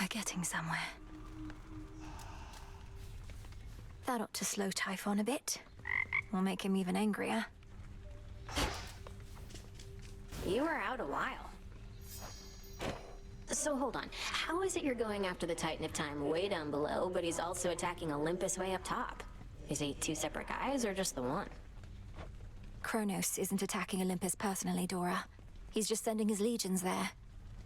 We're getting somewhere. That ought to slow Typhon a bit. Will make him even angrier. You were out a while. So hold on, how is it you're going after the Titan of Time way down below, but he's also attacking Olympus way up top? Is he two separate guys, or just the one? Kronos isn't attacking Olympus personally, Dora. He's just sending his legions there.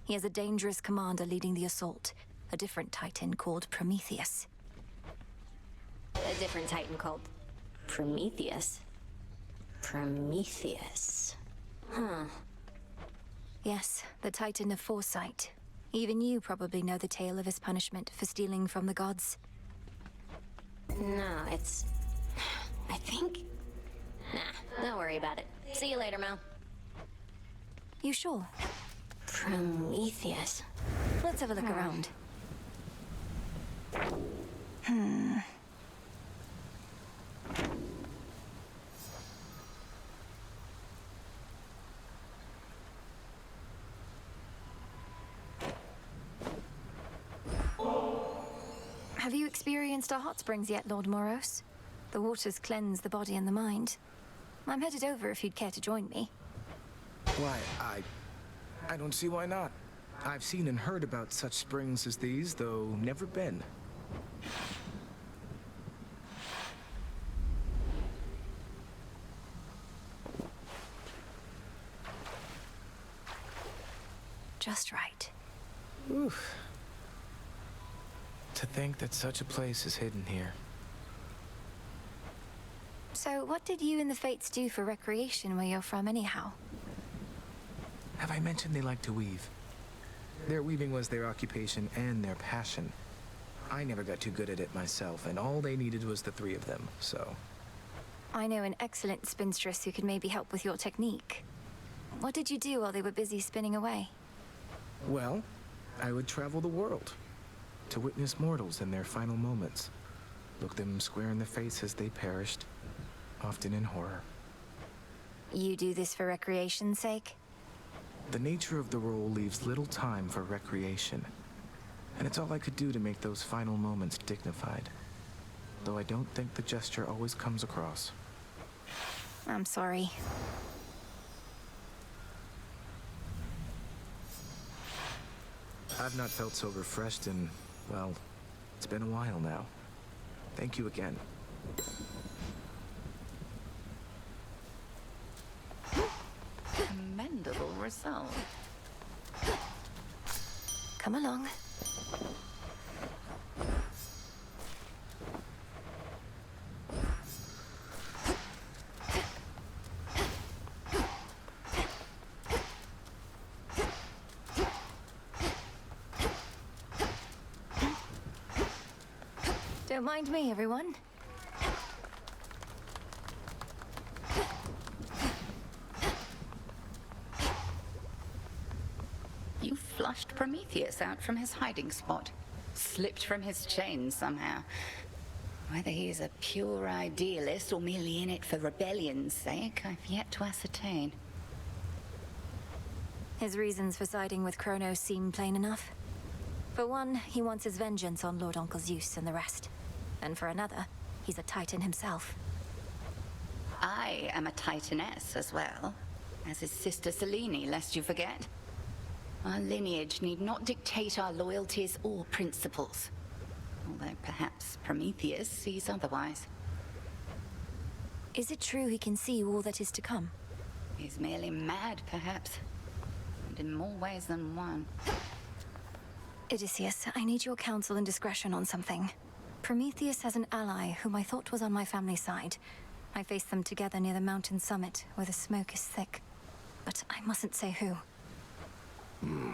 He has a dangerous commander leading the assault. A different Titan called Prometheus. A different Titan called Prometheus? Prometheus. Huh. Yes, the Titan of Foresight. Even you probably know the tale of his punishment for stealing from the gods. No, it's... I think... Nah, don't worry about it. See you later, Mel. You sure? Prometheus. Let's have a look around. Have you experienced our hot springs yet, Lord Moros? The waters cleanse the body and the mind. I'm headed over if you'd care to join me. Why, I don't see why not. I've seen and heard about such springs as these, though never been. Just right. Oof. To think that such a place is hidden here. So, what did you and the Fates do for recreation where you're from anyhow? Have I mentioned they like to weave? Their weaving was their occupation and their passion. I never got too good at it myself, and all they needed was the three of them, so... I know an excellent spinstress who could maybe help with your technique. What did you do while they were busy spinning away? Well, I would travel the world to witness mortals in their final moments. Look them square in the face as they perished, often in horror. You do this for recreation's sake? The nature of the role leaves little time for recreation, and it's all I could do to make those final moments dignified. Though I don't think the gesture always comes across. I'm sorry. I've not felt so refreshed in, well, it's been a while now. Thank you again. Commendable result. Come along. Don't mind me, everyone. You flushed Prometheus out from his hiding spot. Slipped from his chains somehow. Whether he's a pure idealist or merely in it for rebellion's sake, I've yet to ascertain. His reasons for siding with Kronos seem plain enough. For one, he wants his vengeance on Lord Uncle Zeus and the rest. And for another, he's a Titan himself. I am a Titaness as well, as his sister Selene, lest you forget. Our lineage need not dictate our loyalties or principles. Although perhaps Prometheus sees otherwise. Is it true he can see all that is to come? He's merely mad, perhaps. And in more ways than one. Odysseus, I need your counsel and discretion on something. Prometheus has an ally whom I thought was on my family side. I faced them together near the mountain summit, where the smoke is thick. But I mustn't say who.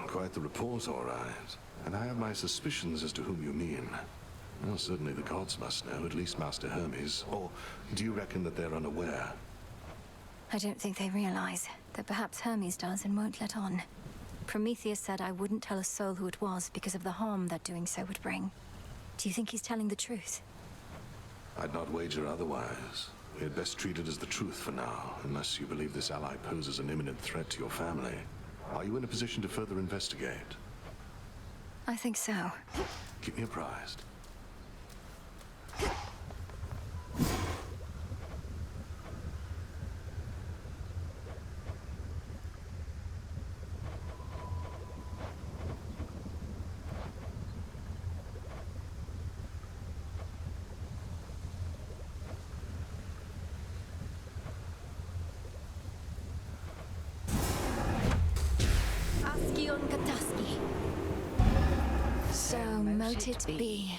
Quite the report, all right. And I have my suspicions as to whom you mean. Well, certainly the gods must know, at least Master Hermes. Or do you reckon that they're unaware? I don't think they realize that perhaps Hermes does and won't let on. Prometheus said I wouldn't tell a soul who it was because of the harm that doing so would bring. Do you think he's telling the truth? I'd not wager otherwise. We had best treat it as the truth for now, unless you believe this ally poses an imminent threat to your family. Are you in a position to further investigate? I think so. Keep me apprised. Askion Kataski. So mote it be.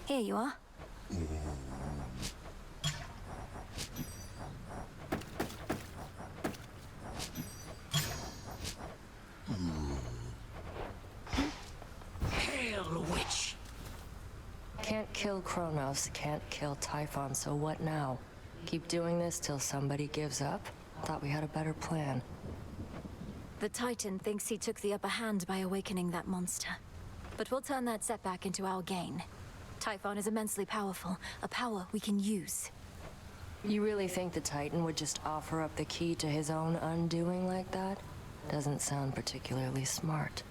Here you are. Hail, witch! Can't kill Kronos, can't kill Typhon, so what now? Keep doing this till somebody gives up? Thought we had a better plan. The Titan thinks he took the upper hand by awakening that monster. But we'll turn that setback into our gain. Typhon is immensely powerful, a power we can use. You really think the Titan would just offer up the key to his own undoing like that? Doesn't sound particularly smart.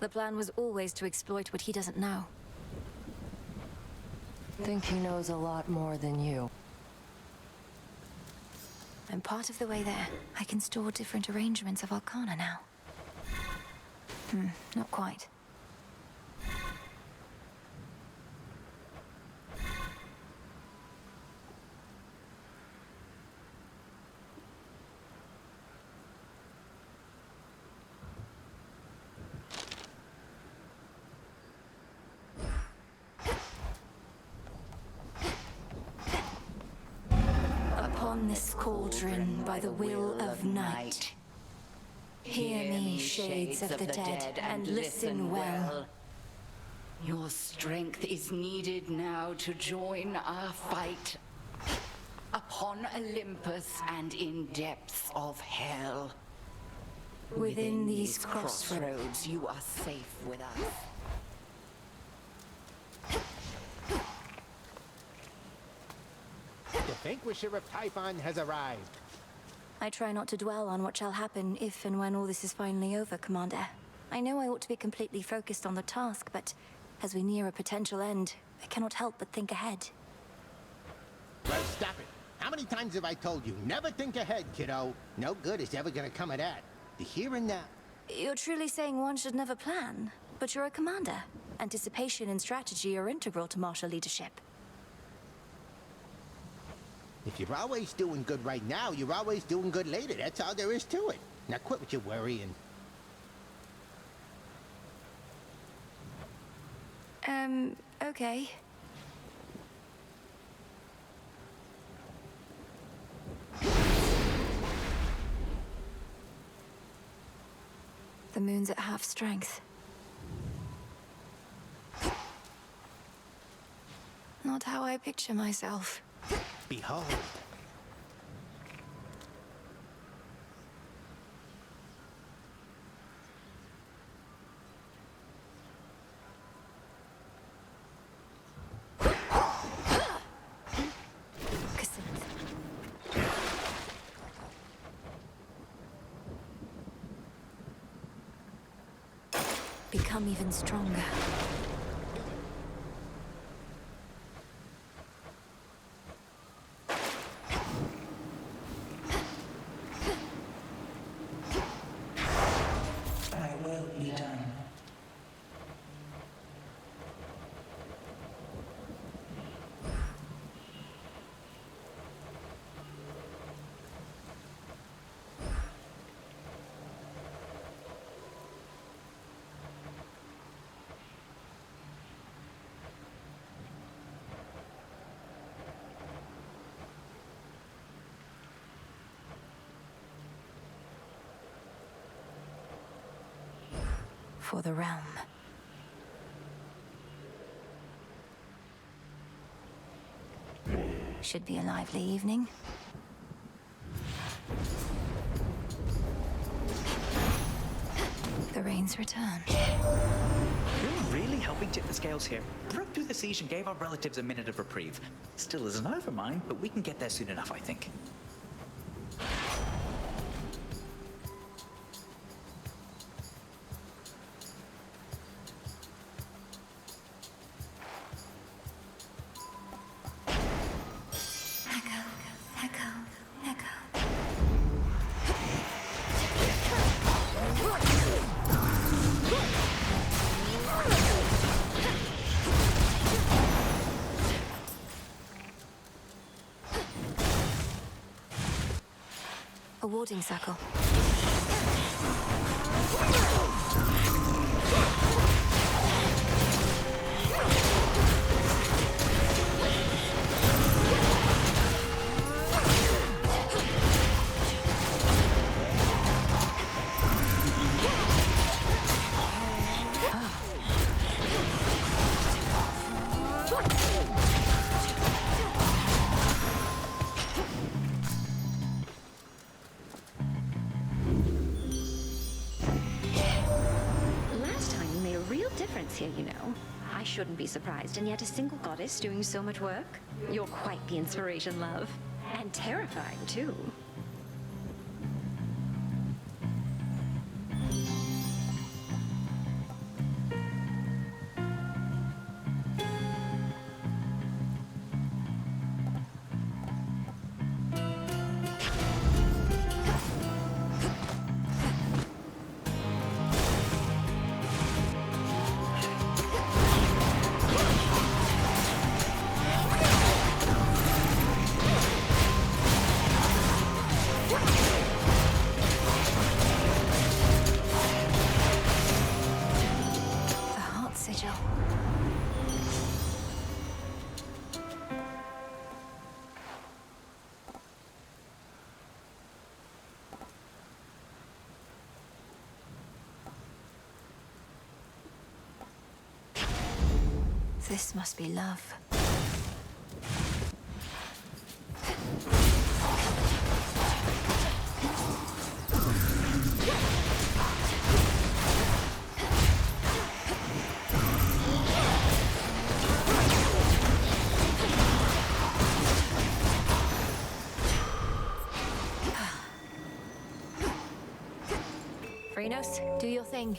The plan was always to exploit what he doesn't know. Think he knows a lot more than you. I'm part of the way there. I can store different arrangements of Arcana now. Not quite. Upon this cauldron by the will of night, hear me, shades of the dead, and listen well. Your strength is needed now to join our fight. Upon Olympus and in depths of hell. Within these crossroads, you are safe with us. The Vanquisher of Typhon has arrived. I try not to dwell on what shall happen if and when all this is finally over, Commander. I know I ought to be completely focused on the task, but as we near a potential end, I cannot help but think ahead. Well, stop it. How many times have I told you, never think ahead, kiddo? No good is ever gonna come of that. The here and now. You're truly saying one should never plan, but you're a commander. Anticipation and strategy are integral to martial leadership. If you're always doing good right now, you're always doing good later. That's all there is to it. Now quit with your worrying. Okay. The moon's at half strength. Not how I picture myself. Behold. Become even stronger. Thy will be done. For the realm. Should be a lively evening. The rains return. You're really helping tip the scales here. Broke through the siege and gave our relatives a minute of reprieve. Still isn't over, mind, but we can get there soon enough, I think. A warding circle. Here, you know. I shouldn't be surprised, and yet a single goddess doing so much work? You're quite the inspiration, love. And terrifying, too. This must be love. Frenos, do your thing.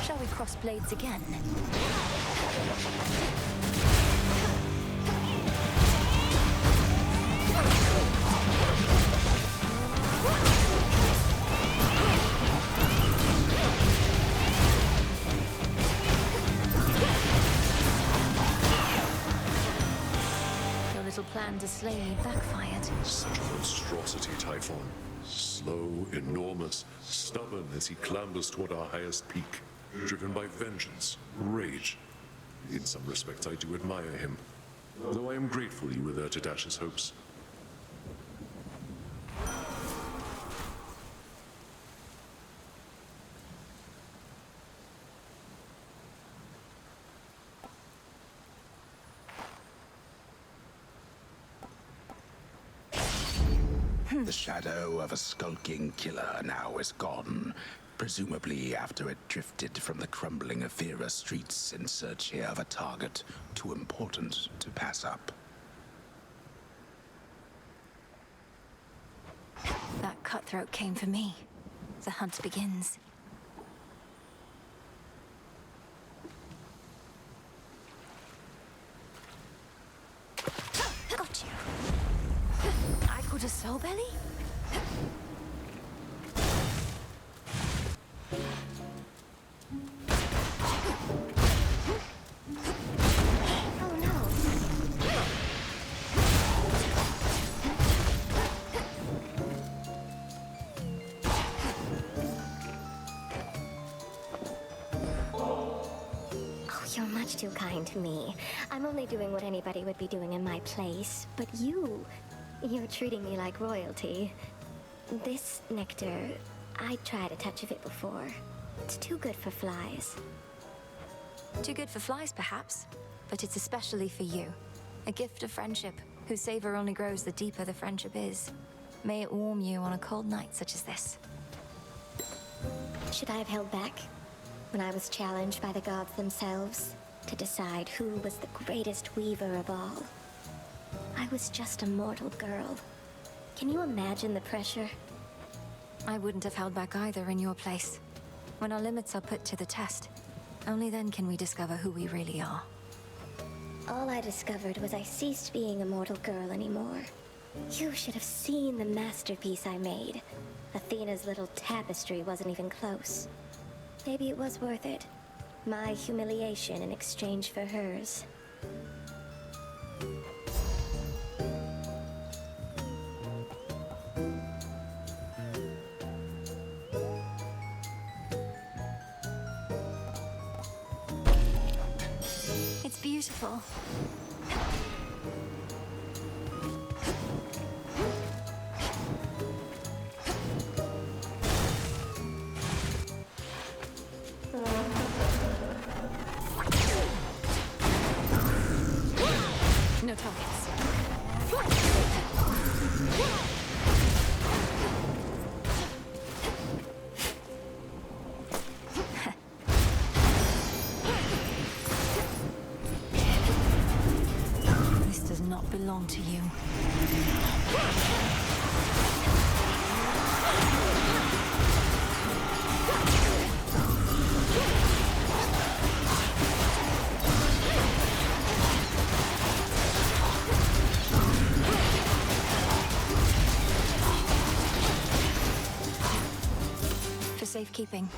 Shall we cross blades again? Your little plan to slay me backfired. Such a monstrosity, Typhon. Slow, enormous, stubborn as he clambers toward our highest peak. Driven by vengeance, rage. In some respects, I do admire him. Though I am grateful you were there to dash his hopes. The shadow of a skulking killer now is gone, presumably after it drifted from the crumbling Aethera streets in search here of a target too important to pass up. That cutthroat came for me. The hunt begins. Got you. I called a soul belly? much too kind to me. I'm only doing what anybody would be doing in my place. But you're treating me like royalty. This nectar, I tried a touch of it before. It's too good for flies. Too good for flies, perhaps, but it's especially for you. A gift of friendship, whose savor only grows the deeper the friendship is. May it warm you on a cold night such as this. Should I have held back when I was challenged by the gods themselves to decide who was the greatest weaver of all? I was just a mortal girl. Can you imagine the pressure? I wouldn't have held back either in your place. When our limits are put to the test, only then can we discover who we really are. All I discovered was I ceased being a mortal girl anymore. You should have seen the masterpiece I made. Athena's little tapestry wasn't even close. Maybe it was worth it. My humiliation in exchange for hers. It's beautiful. No targets. This does not belong to you. For safekeeping.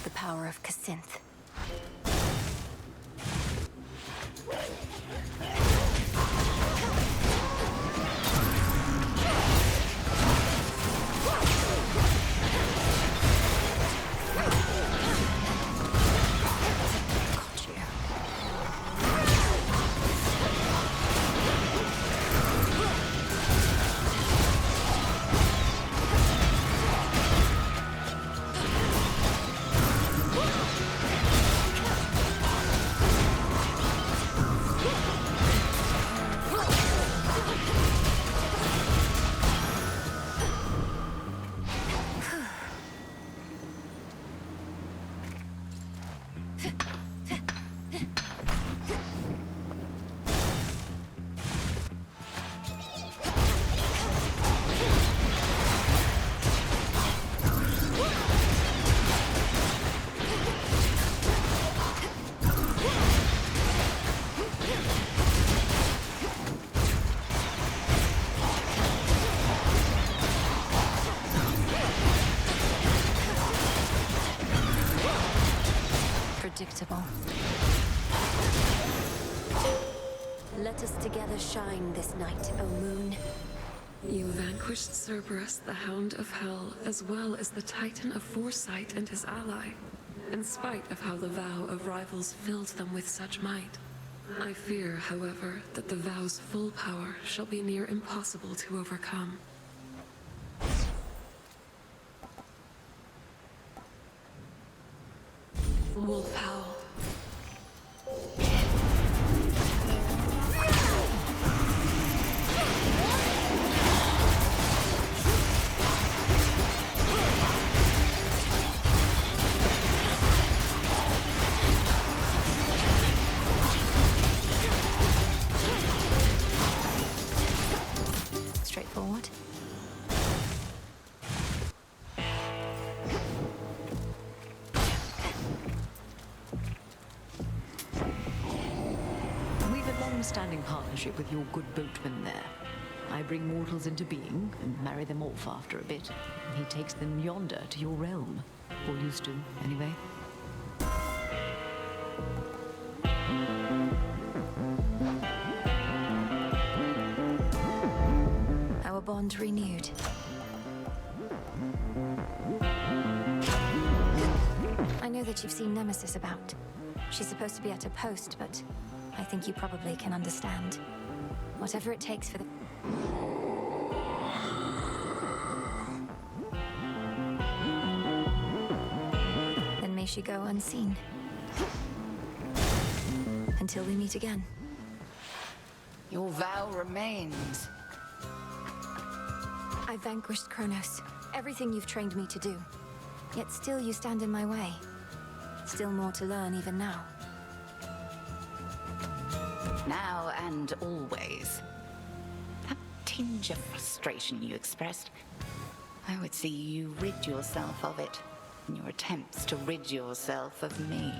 The power of Casinth. Predictable. Let us together shine this night, O moon. You vanquished Cerberus, the Hound of Hell, as well as the Titan of Foresight and his ally, in spite of how the vow of rivals filled them with such might. I fear, however, that the vow's full power shall be near impossible to overcome. Wolf Howl. long-standing partnership with your good boatman there. I bring mortals into being and marry them off after a bit. He takes them yonder to your realm. Or used to, anyway. Our bond renewed. I know that you've seen Nemesis about. She's supposed to be at her post, but I think you probably can understand. Whatever it takes for the... Then may she go unseen. Until we meet again. Your vow remains. I vanquished Kronos. Everything you've trained me to do. Yet still you stand in my way. Still more to learn even now. Now and always. That tinge of frustration you expressed, I would see you rid yourself of it in your attempts to rid yourself of me.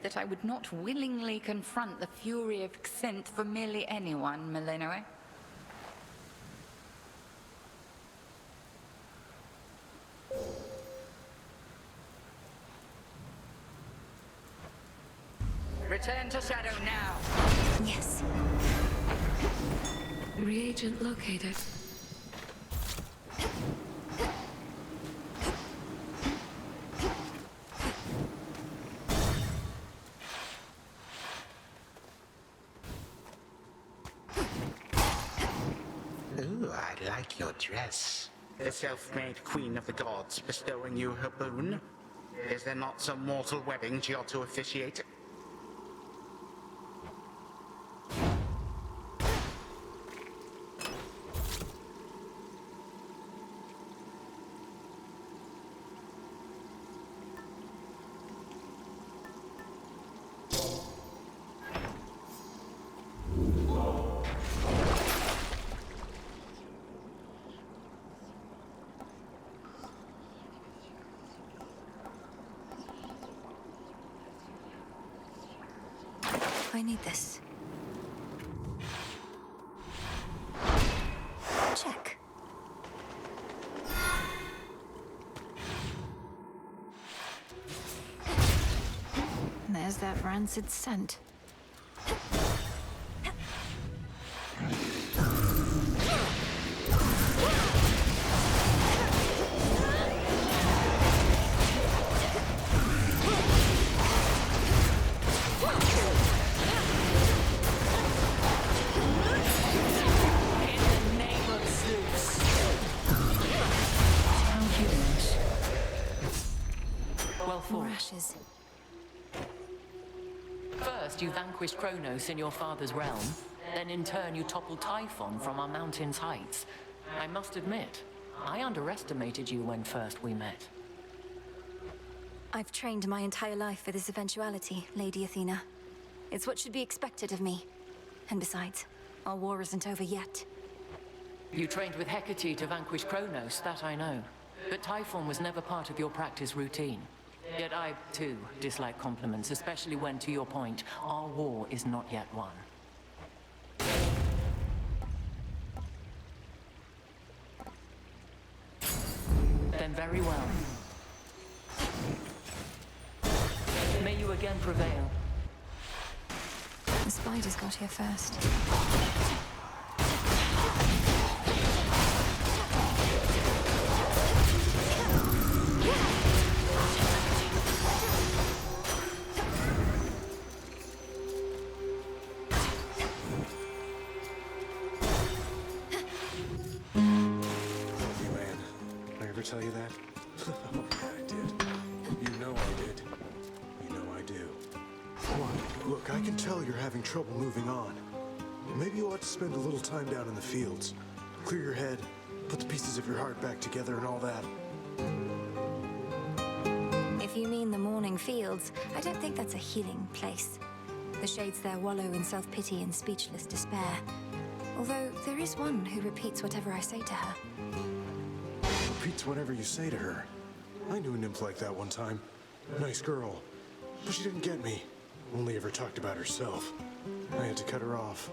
That I would not willingly confront the fury of Xinth for merely anyone, Melinoe. Return to Shadow now. Yes. Reagent located. Ooh, I like your dress. The self-made queen of the gods bestowing you her boon? Is there not some mortal wedding she ought to officiate? I need this. Check. There's that rancid scent. More ashes. First, you vanquished Kronos in your father's realm. Then in turn, you toppled Typhon from our mountain's heights. I must admit, I underestimated you when first we met. I've trained my entire life for this eventuality, Lady Athena. It's what should be expected of me. And besides, our war isn't over yet. You trained with Hecate to vanquish Kronos, that I know. But Typhon was never part of your practice routine. Yet I, too, dislike compliments, especially when, to your point, our war is not yet won. Then very well. May you again prevail. The spiders got here first. Tell you that? Oh, yeah, I did. You know I did. You know I do. What? Look, I can tell you're having trouble moving on. Maybe you ought to spend a little time down in the fields. Clear your head, put the pieces of your heart back together and all that. If you mean the morning fields, I don't think that's a healing place. The shades there wallow in self-pity and speechless despair. Although there is one who repeats whatever I say to her. Repeats whatever you say to her. I knew a nymph like that one time. Nice girl. But she didn't get me. Only ever talked about herself. I had to cut her off.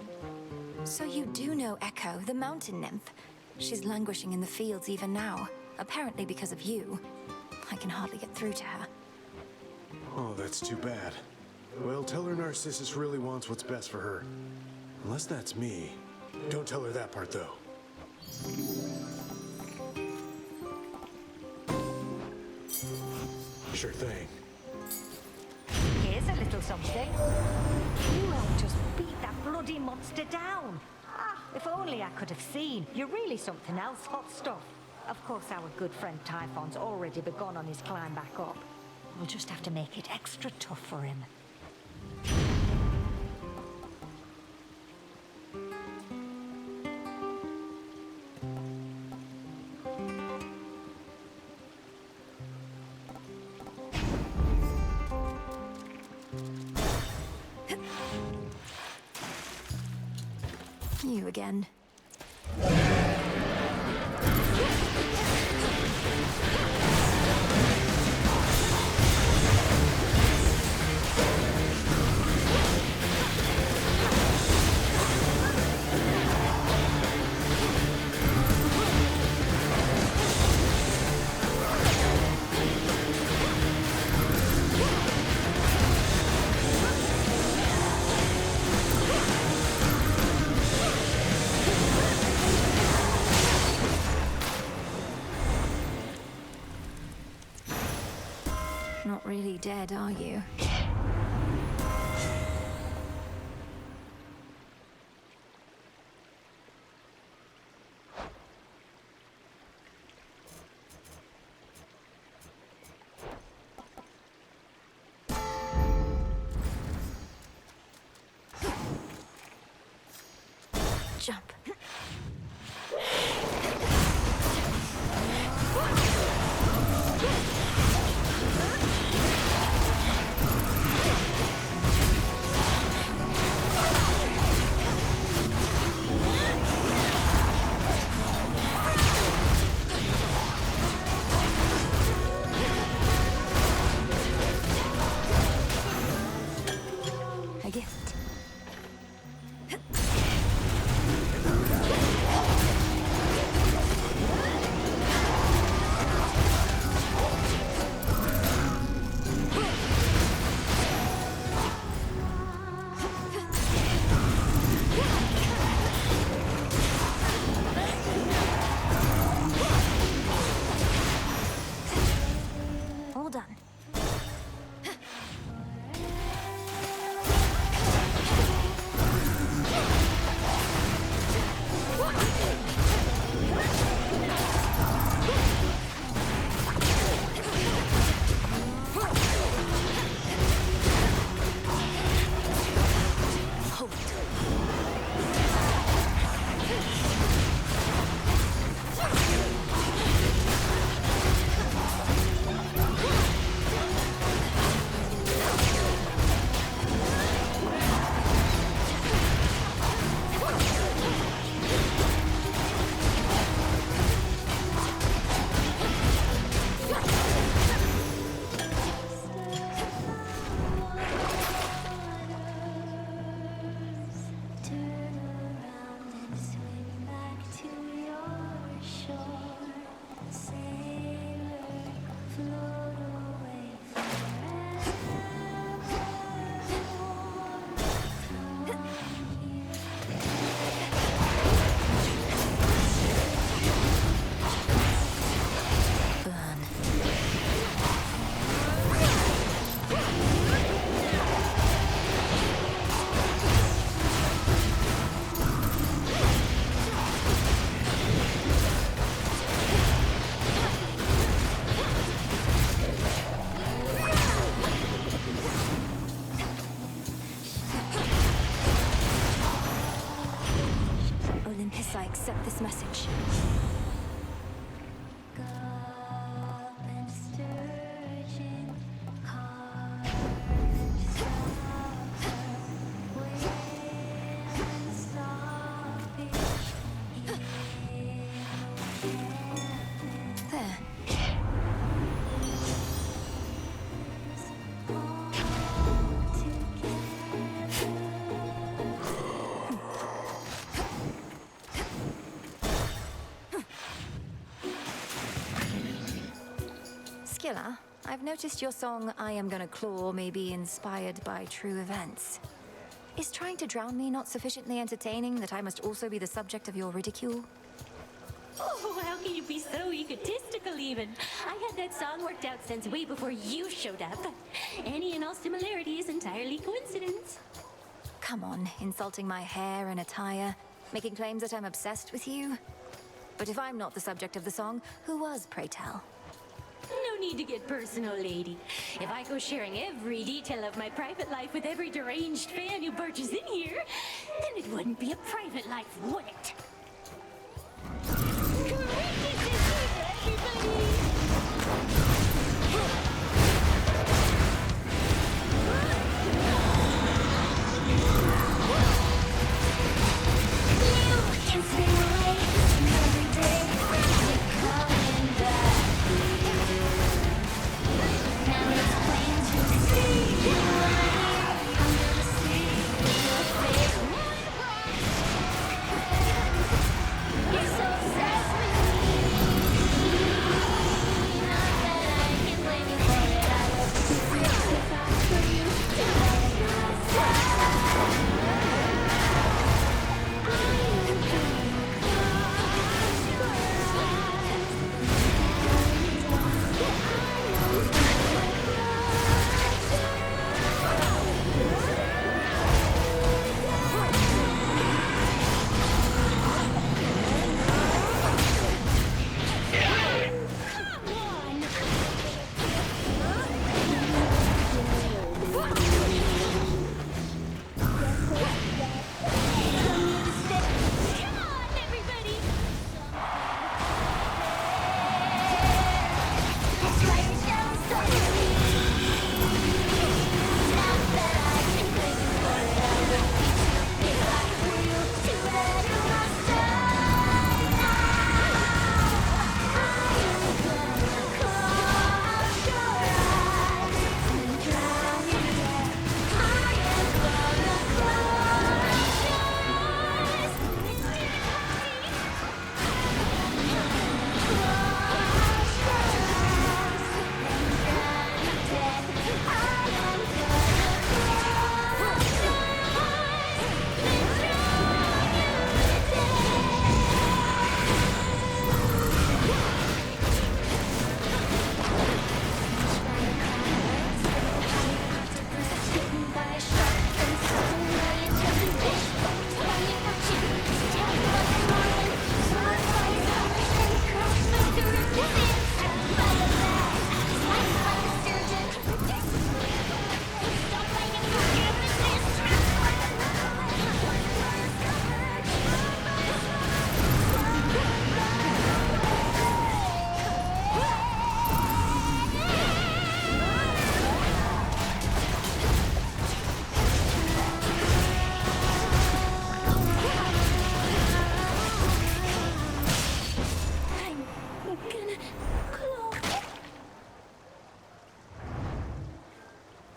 So you do know Echo, the mountain nymph. She's languishing in the fields even now. Apparently because of you. I can hardly get through to her. Oh, that's too bad. Well, tell her Narcissus really wants what's best for her. Unless that's me. Don't tell her that part, though. Sure thing. Here's a little something. You helped us beat that bloody monster down. Ah, if only I could have seen. You're really something else, hot stuff. Of course, our good friend Typhon's already begun on his climb back up. We'll just have to make it extra tough for him. You again. Not really dead, are you? this message. There. Skilla, I've noticed your song I Am Gonna Claw may be inspired by true events. Is trying to drown me not sufficiently entertaining that I must also be the subject of your ridicule? Oh, how can you be so egotistical even? I had that song worked out since way before you showed up. Any and all similarity is entirely coincidence. Come on, insulting my hair and attire, making claims that I'm obsessed with you. But if I'm not the subject of the song, who was, pray tell? No need to get personal, lady. If I go sharing every detail of my private life with every deranged fan who barges in here, then it wouldn't be a private life, would it?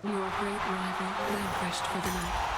Your great rival vanquished for the night.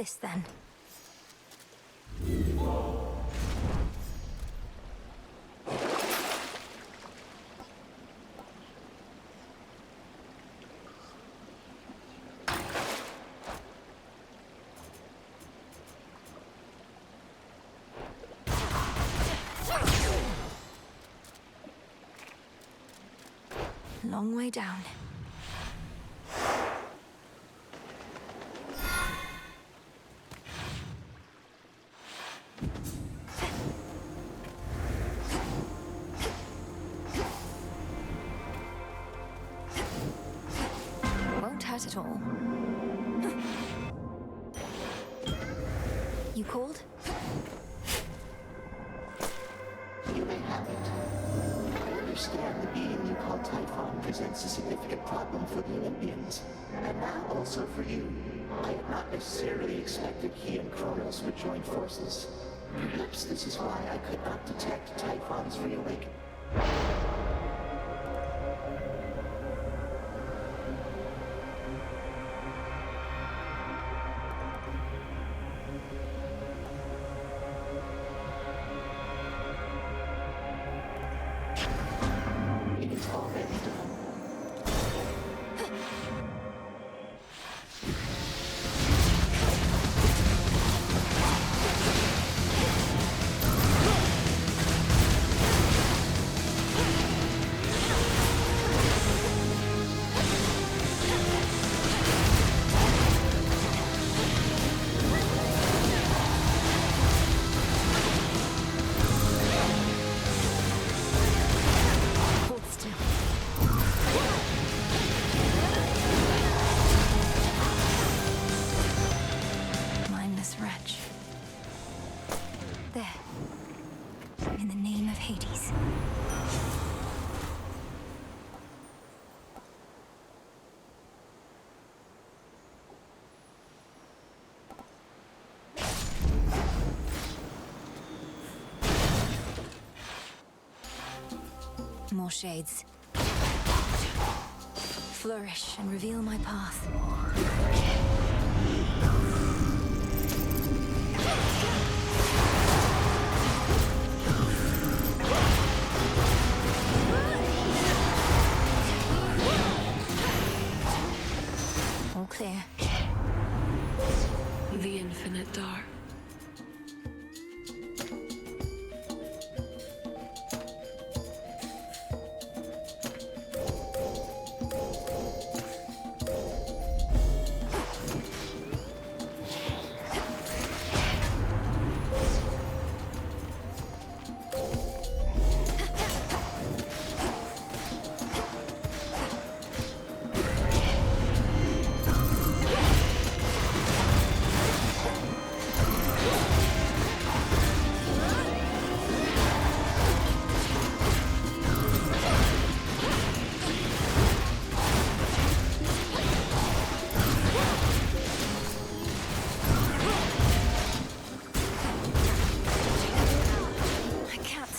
this then? Long way down. Won't hurt at all. You called? You may have it. I understand the being you call Typhon presents a significant problem for the Olympians, and now also for you. I had not necessarily expected he and Kronos would join forces. Perhaps this is why I could not detect Typhon's reawakening. It is already done. Hold still. Mindless wretch. There. In the name of Hades. More shades. Flourish and reveal my path. All clear. The infinite dark. I can't.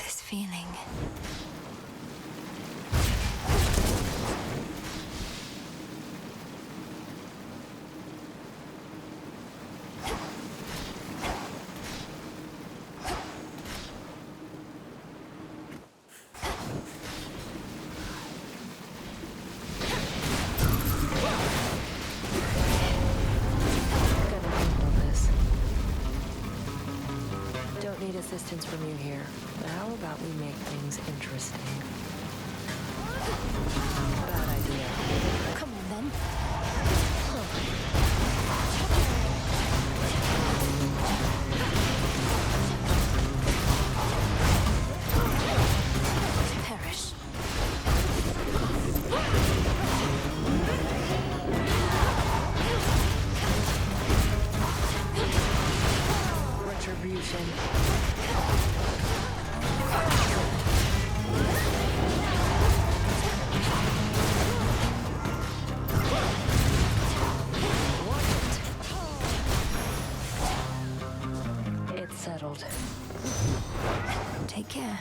This feeling. Gonna handle this. Don't need assistance from you here. How about we make things interesting? Bad idea. Come on then. Perish. Retribution. Gerald. Take care.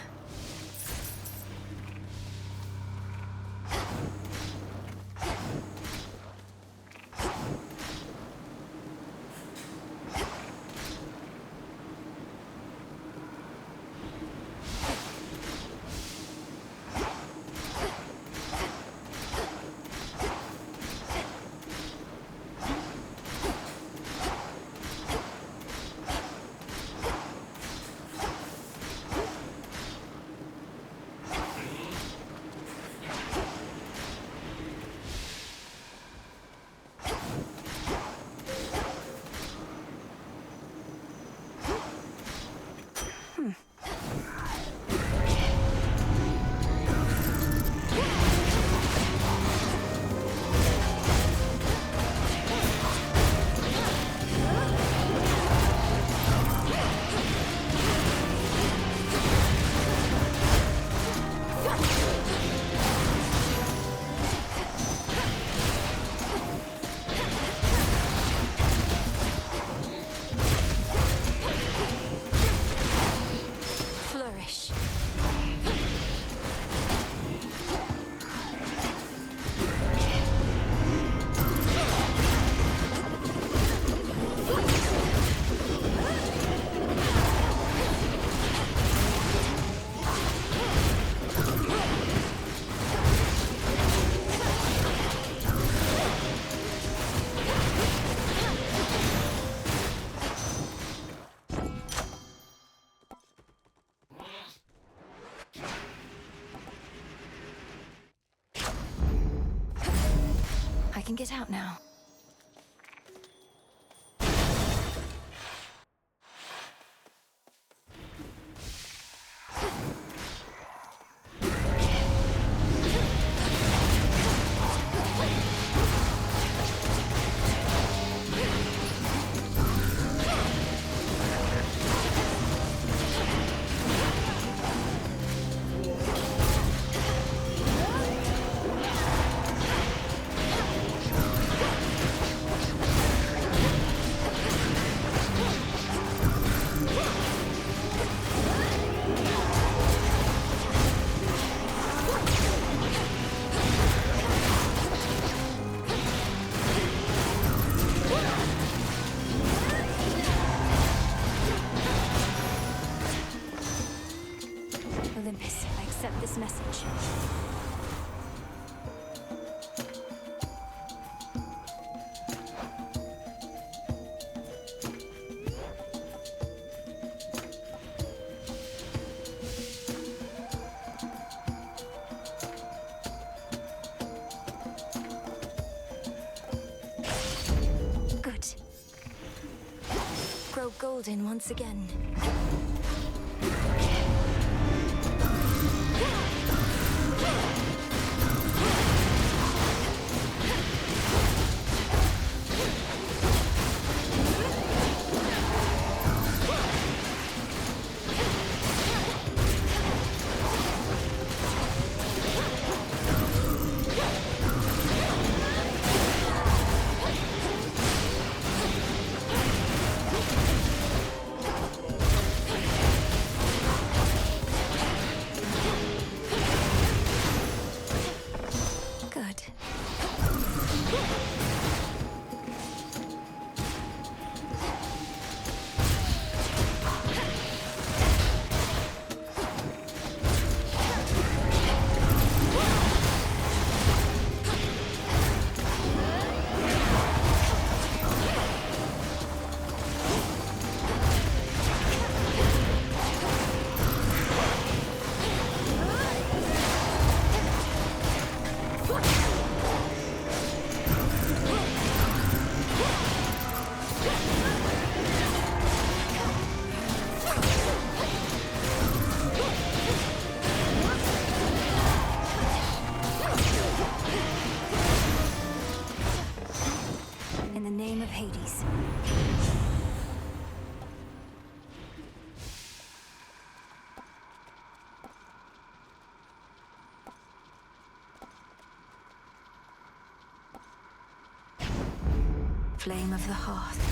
I can get out now. Olympus, I accept this message. Good. Grow golden once again. In the name of Hades. Flame of the hearth.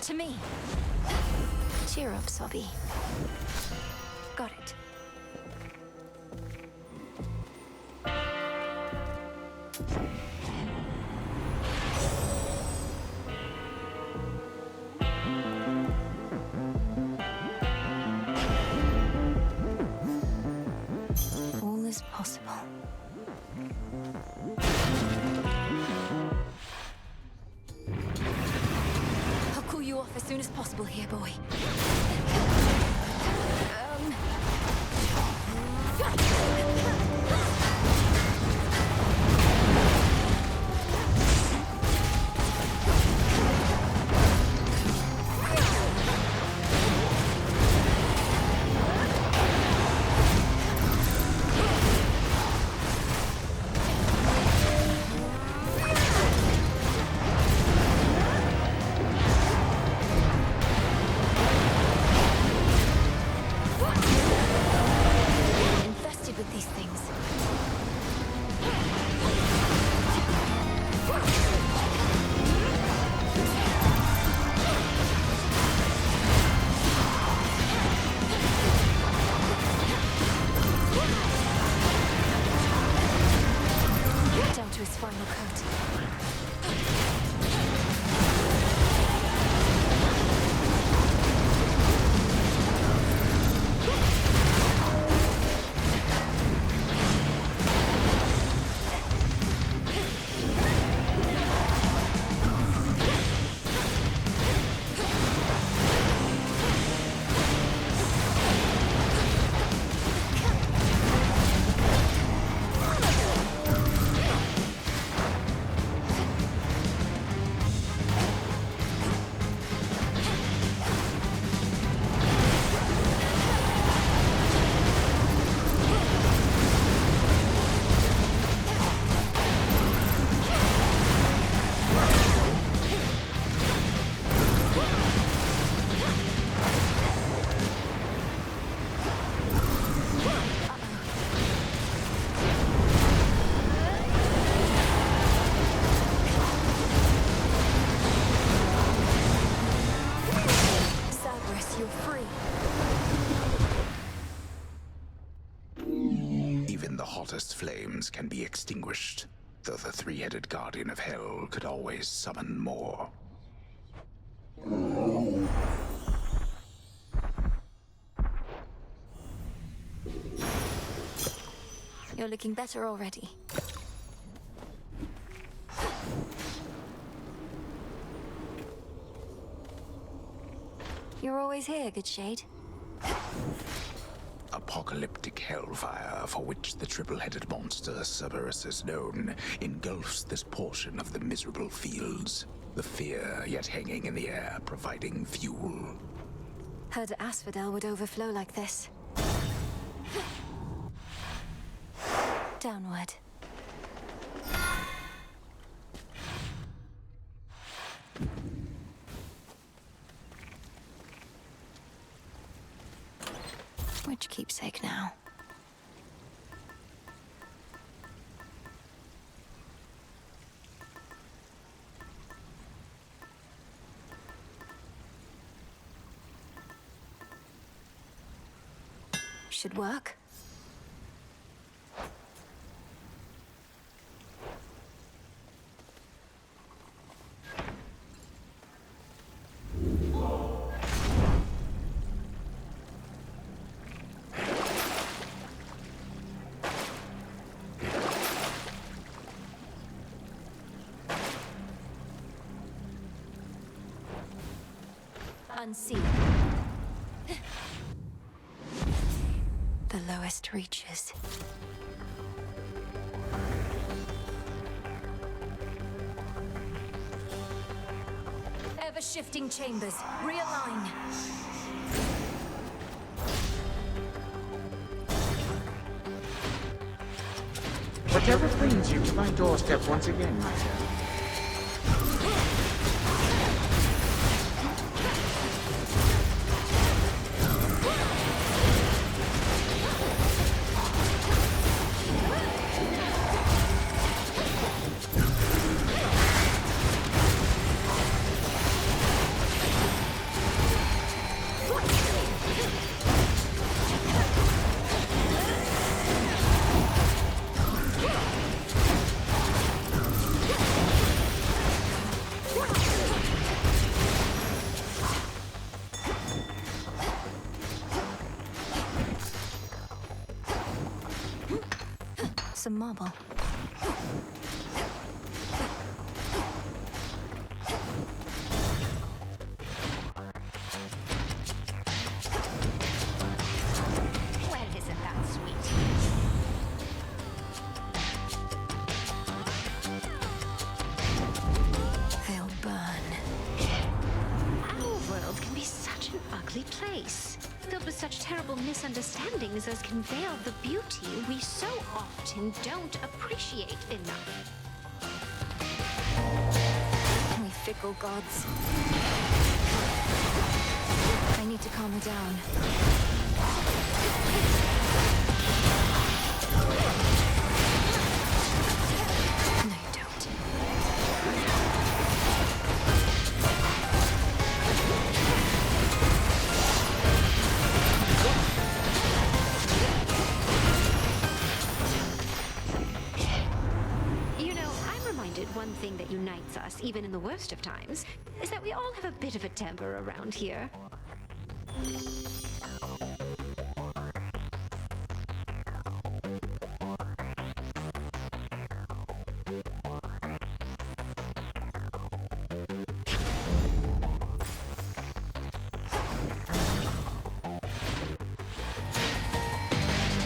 to me. Cheer up, Sobby. Got it. All is possible. I'll call you off as soon as possible here, boy. Infested with these things. Down to his final coat. Cerberus, you're free. Even the hottest flames can be extinguished, though the three-headed guardian of hell could always summon more. You're looking better already. You're always here, good shade. Apocalyptic hellfire for which the triple-headed monster Cerberus is known engulfs this portion of the miserable fields. The fear yet hanging in the air, providing fuel. Heard Asphodel would overflow like this. Downward. Which keepsake now? Should work. Unseen. The lowest reaches. Ever-shifting chambers. Realign. Whatever brings you to my doorstep once again, my dear. some marble. Well, isn't that sweet? They'll burn. Our world can be such an ugly place, filled with such terrible misunderstandings as can veil the beauty we so often don't appreciate enough. We fickle gods. I need to calm her down. No, you don't. You know, I'm reminded one thing that unites us, even in the worst of times, is that we all have a bit of a temper around here.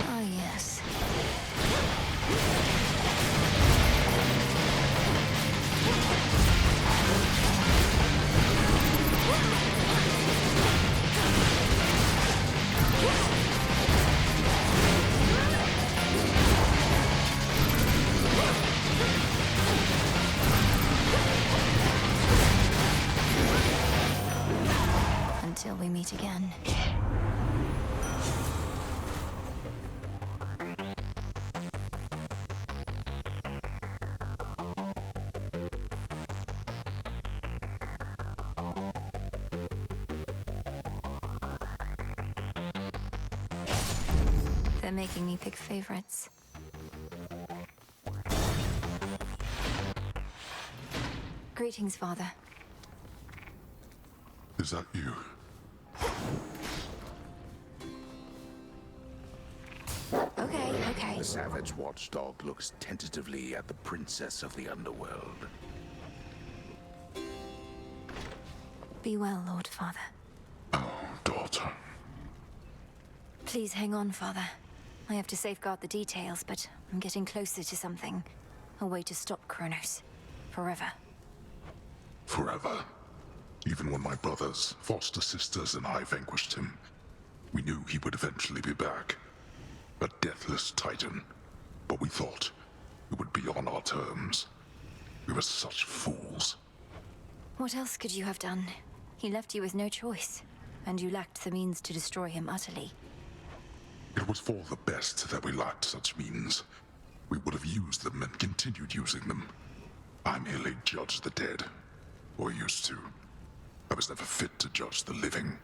Ah, yes. Until we meet again. They're making me pick favorites. Greetings, Father. Is that you? Okay. The savage watchdog looks tentatively at the princess of the underworld. Be well, Lord Father. Daughter. Please hang on, Father. I have to safeguard the details, but I'm getting closer to something. A way to stop Kronos. Forever. Forever. Even when my brothers, foster sisters, and I vanquished him, we knew he would eventually be back. A deathless titan. But we thought it would be on our terms. We were such fools. What else could you have done? He left you with no choice, and you lacked the means to destroy him utterly. It was for the best that we lacked such means. We would have used them and continued using them. I merely judged the dead. Or used to. I was never fit to judge the living.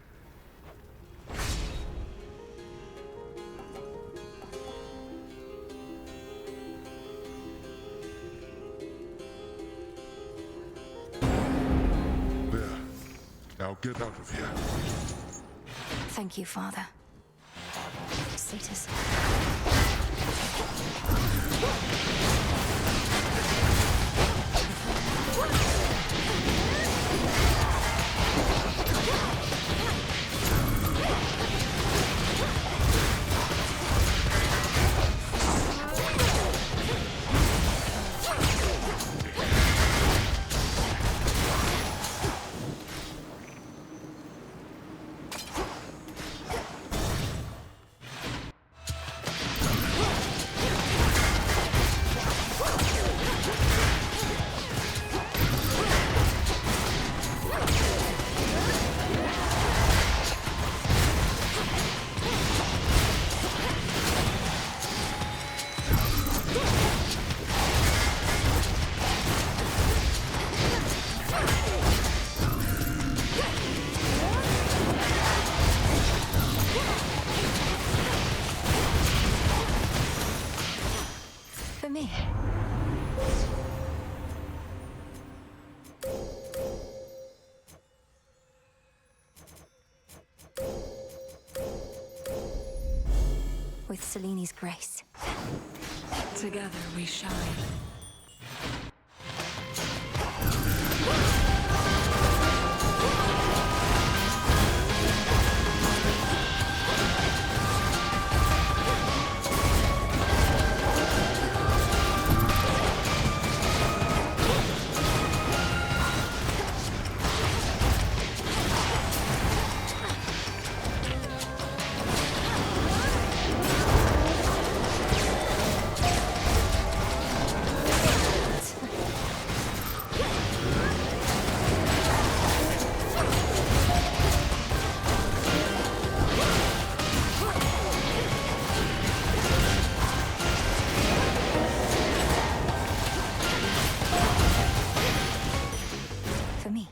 There. Now get out of here. Thank you, Father. Satyrs. For me. With Seleni's grace. Together we shine. For me.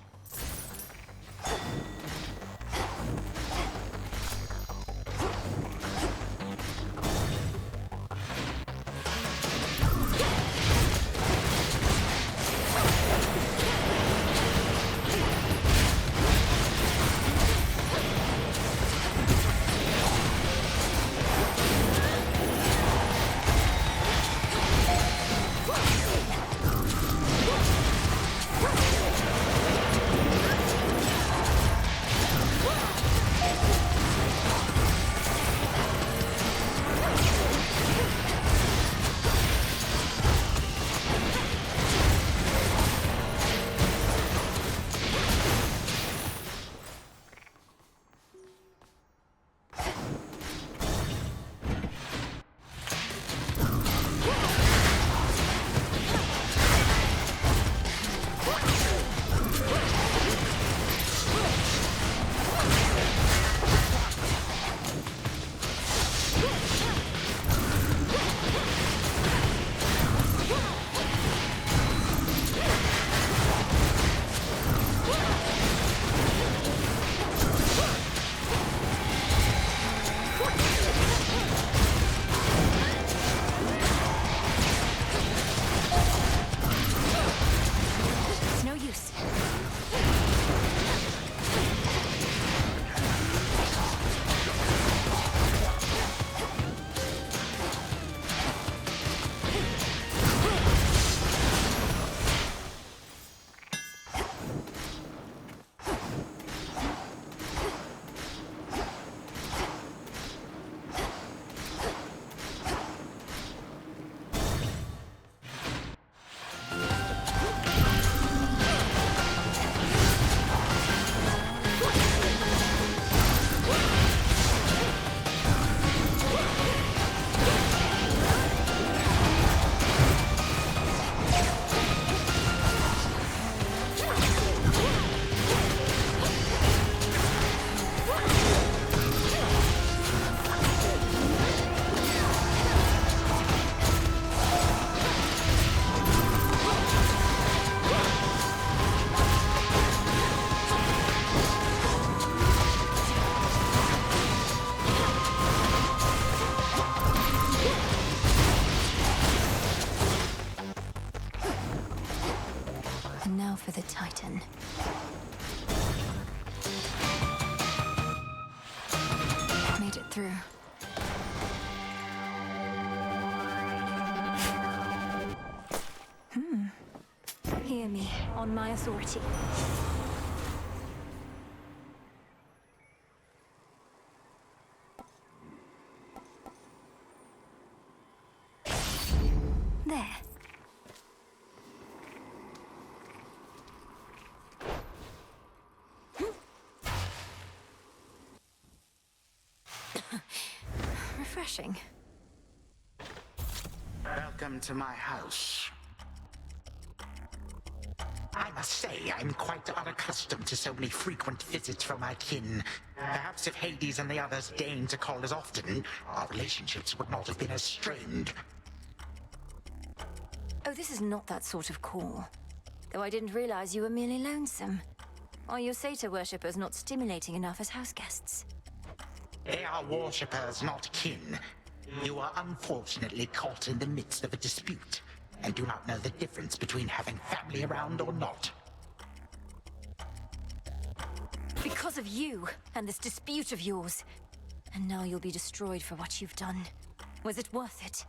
It's no use. And now for the Titan. Made it through. Hear me, on my authority. There. Refreshing. Welcome to my house. I must say, I'm quite unaccustomed to so many frequent visits from my kin. Perhaps if Hades and the others deigned to call as often, our relationships would not have been as strained. Oh, this is not that sort of call. Though I didn't realize you were merely lonesome. Are your satyr worshippers not stimulating enough as house guests? They are worshippers, not kin. You are unfortunately caught in the midst of a dispute, and do not know the difference between having family around or not. Because of you, and this dispute of yours. And now you'll be destroyed for what you've done. Was it worth it?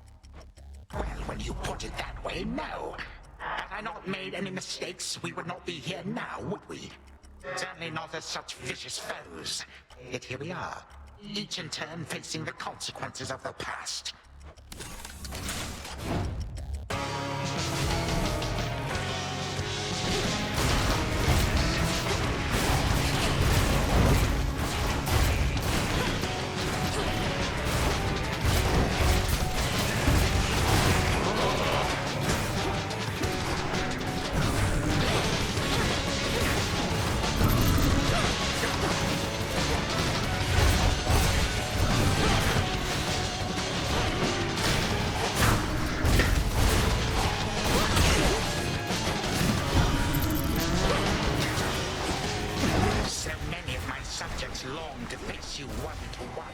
Well, when you put it that way, no. Had I not made any mistakes, we would not be here now, would we? Certainly not as such vicious foes. Yet here we are, each in turn facing the consequences of the past. Long to face you one-to-one.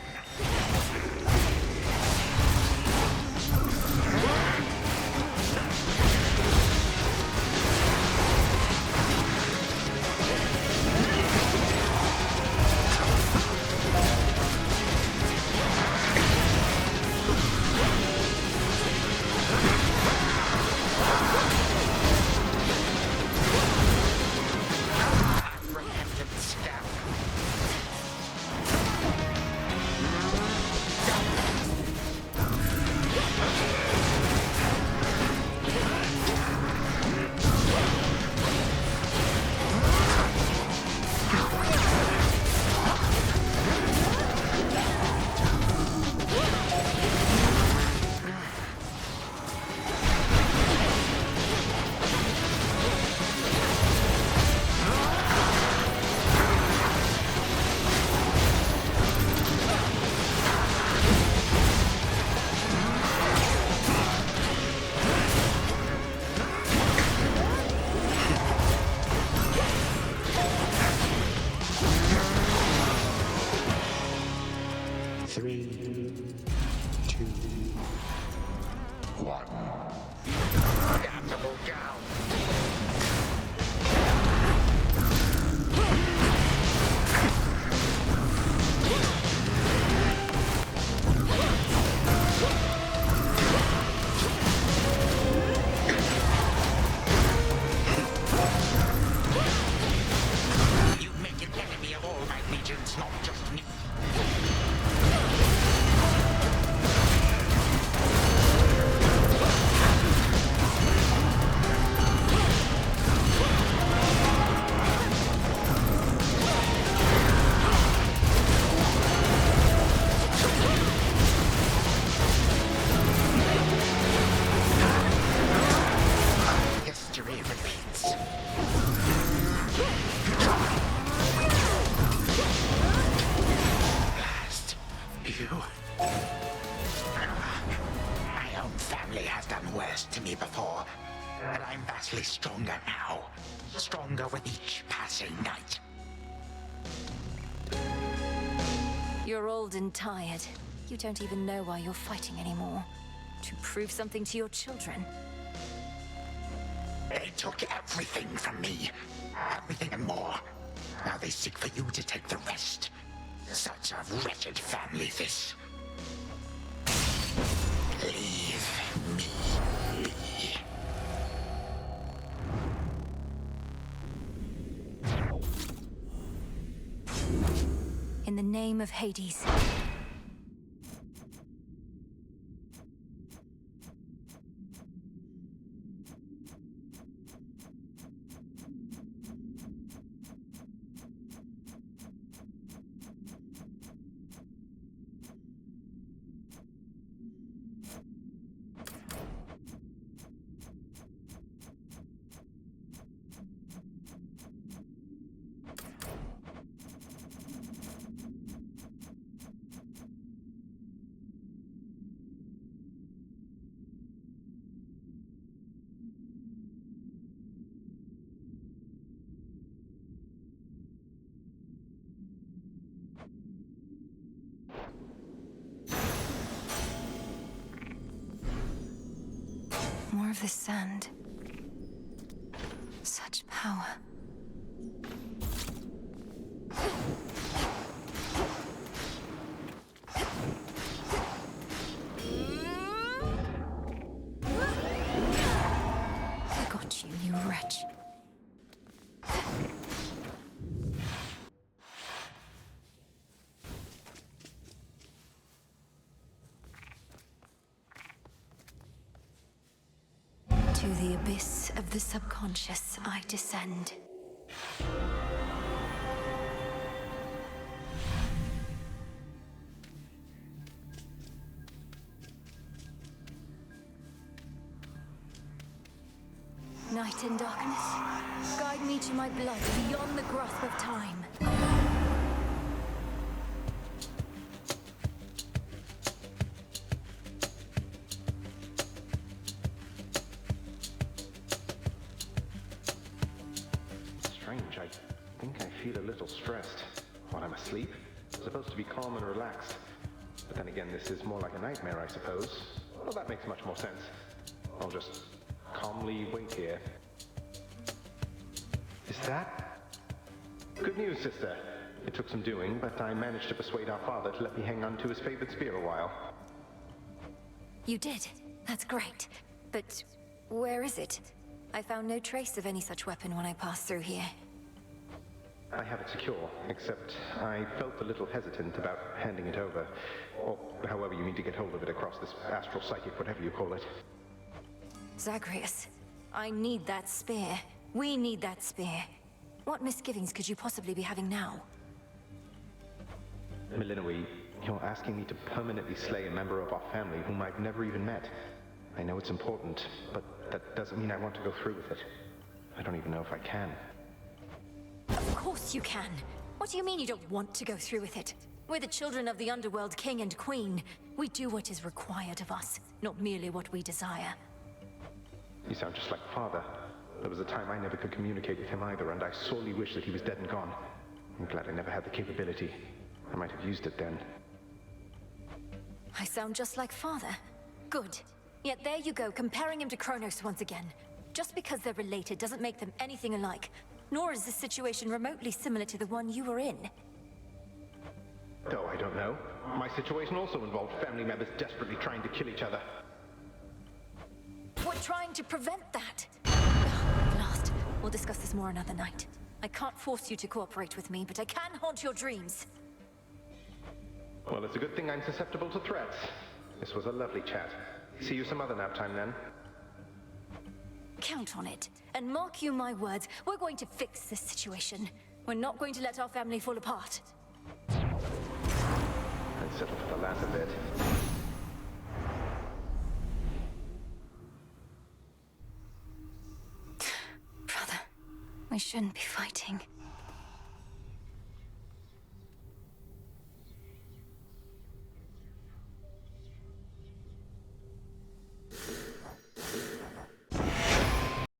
Stronger now. Stronger with each passing night. You're old and tired. You don't even know why you're fighting anymore. To prove something to your children. They took everything from me. Everything and more. Now they seek for you to take the rest. Such a wretched family, this. Leave me be. In the name of Hades. More of this sand. Such power. of the subconscious I descend. Night and darkness, guide me to my blood beyond the grasp of time. Strange, I think I feel a little stressed while I'm asleep. I'm supposed to be calm and relaxed. But then again, this is more like a nightmare, I suppose. Well, that makes much more sense. I'll just calmly wait here. Is that? Good news, sister. It took some doing, but I managed to persuade our father to let me hang on to his favorite spear a while. You did? That's great. But where is it? I found no trace of any such weapon when I passed through here. I have it secure, except I felt a little hesitant about handing it over. Or however you need to get hold of it across this astral psychic, whatever you call it. Zagreus, I need that spear. We need that spear. What misgivings could you possibly be having now? Milinoe, you're asking me to permanently slay a member of our family whom I've never even met. I know it's important, but that doesn't mean I want to go through with it. I don't even know if I can. Of course you can. What do you mean you don't want to go through with it? We're the children of the Underworld King and Queen. We do what is required of us, not merely what we desire. You sound just like Father. There was a time I never could communicate with him either, and I sorely wish that he was dead and gone. I'm glad I never had the capability. I might have used it then. I sound just like Father. Good. Yet there you go, comparing him to Kronos once again. Just because they're related doesn't make them anything alike. Nor is this situation remotely similar to the one you were in. Oh, I don't know. My situation also involved family members desperately trying to kill each other. We're trying to prevent that. At last, we'll discuss this more another night. I can't force you to cooperate with me, but I can haunt your dreams. Well, it's a good thing I'm susceptible to threats. This was a lovely chat. See you some other nap time then. Count on it. And mark you my words, we're going to fix this situation. We're not going to let our family fall apart. I'd settle for the latter bit. Brother, we shouldn't be fighting.